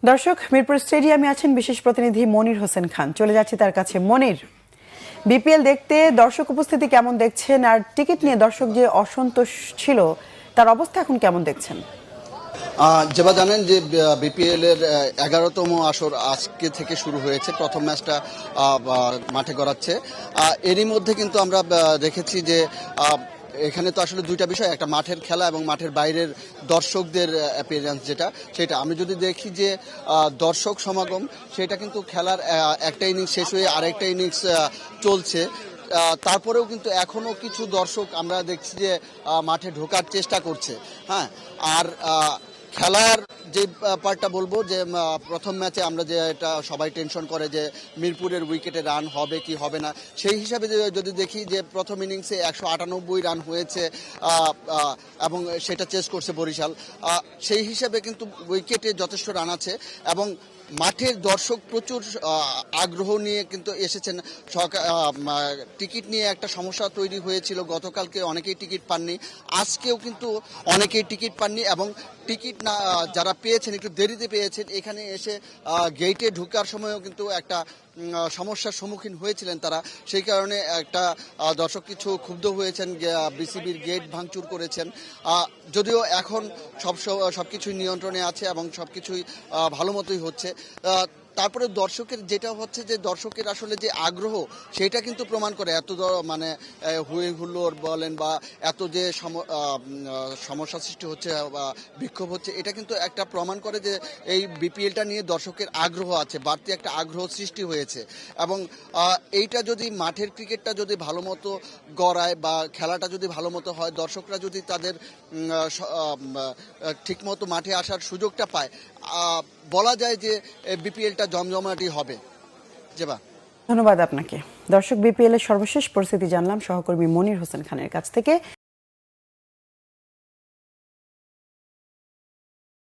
দর্শক, মিরপুর স্টেডিয়ামে আছেন বিশেষ প্রতিনিধি মনির হোসেন খান। চলে যাচ্ছে তার কাছে। মনির, বিপিএল দেখতে দর্শক উপস্থিতি কেমন দেখছেন, আর টিকিট নিয়ে দর্শক যে অসন্তোষ ছিল তার অবস্থা এখন কেমন দেখছেন? যেবা জানেন যে বিপিএল এর 11তম আসর আজকে থেকে শুরু হয়েছে। প্রথম ম্যাচটা মাঠে গড়াচ্ছে। এরই মধ্যে কিন্তু আমরা দেখেছি যে এখানে তো আসলে দুইটা বিষয়, একটা মাঠের খেলা এবং মাঠের বাইরের দর্শকদের অ্যাপিয়ারেন্স সেটা আমি যদি দেখি যে দর্শক সমাগম সেটা কিন্তু খেলার একটা ইনিংস শেষ হয়ে আরেকটা ইনিংস চলছে। তারপরেও কিন্তু এখনো কিছু দর্শক আমরা দেখছি যে মাঠে ঢোকার চেষ্টা করছে। হ্যাঁ, আর খেলার যে পার্টটা বলবো যে প্রথম ম্যাচে আমরা যে এটা সবাই টেনশন করে যে মিরপুরের উইকেটে রান হবে কি হবে না, সেই হিসাবে যদি দেখি যে প্রথম ইনিংসে 198 রান হয়েছে এবং সেটা চেস করছে বরিশাল। সেই হিসাবে কিন্তু উইকেটে যথেষ্ট রান আছে এবং মাঠের দর্শক প্রচুর আগ্রহ নিয়ে কিন্তু এসেছেন। টিকিট নিয়ে একটা সমস্যা তৈরি হয়েছিল, গতকালকে অনেকেই টিকিট পাননি, আজকেও কিন্তু অনেকেই টিকিট পাননি এবং টিকিট না যারা পেয়েছেন একটু দেরিতে পেয়েছেন, এখানে এসে গেটে ঢোকার সময়ও কিন্তু একটা সমস্যার সম্মুখীন হয়েছিলেন তারা। সেই কারণে একটা দর্শক কিছু ক্ষুব্ধ হয়েছেন, বিসিবির গেট ভাঙচুর করেছেন। যদিও এখন সবকিছুই নিয়ন্ত্রণে আছে এবং সবকিছুই ভালো মতোই হচ্ছে। তারপরে দর্শকের যেটা হচ্ছে যে দর্শকের আসলে যে আগ্রহ সেটা কিন্তু প্রমাণ করে এত মানে হুই হুল্লোড় বলেন বা এত যে সমস্যা সৃষ্টি হচ্ছে বা বিক্ষোভ হচ্ছে, এটা কিন্তু একটা প্রমাণ করে যে এই বিপিএলটা নিয়ে দর্শকের আগ্রহ আছে, বাড়তি একটা আগ্রহ সৃষ্টি হয়েছে। এবং এইটা যদি মাঠের ক্রিকেটটা যদি ভালো মতো গড়ায় বা খেলাটা যদি ভালো মতো হয়, দর্শকরা যদি তাদের ঠিকমতো মাঠে আসার সুযোগটা পায়, বলা যায় যে বিপিএলটা জমজমাটি হবে। যেবা, ধন্যবাদ আপনাকে। দর্শক, বিপিএল এর সর্বশেষ পরিস্থিতি জানলাম সহকর্মী মনির হোসেন খানের কাছ থেকে।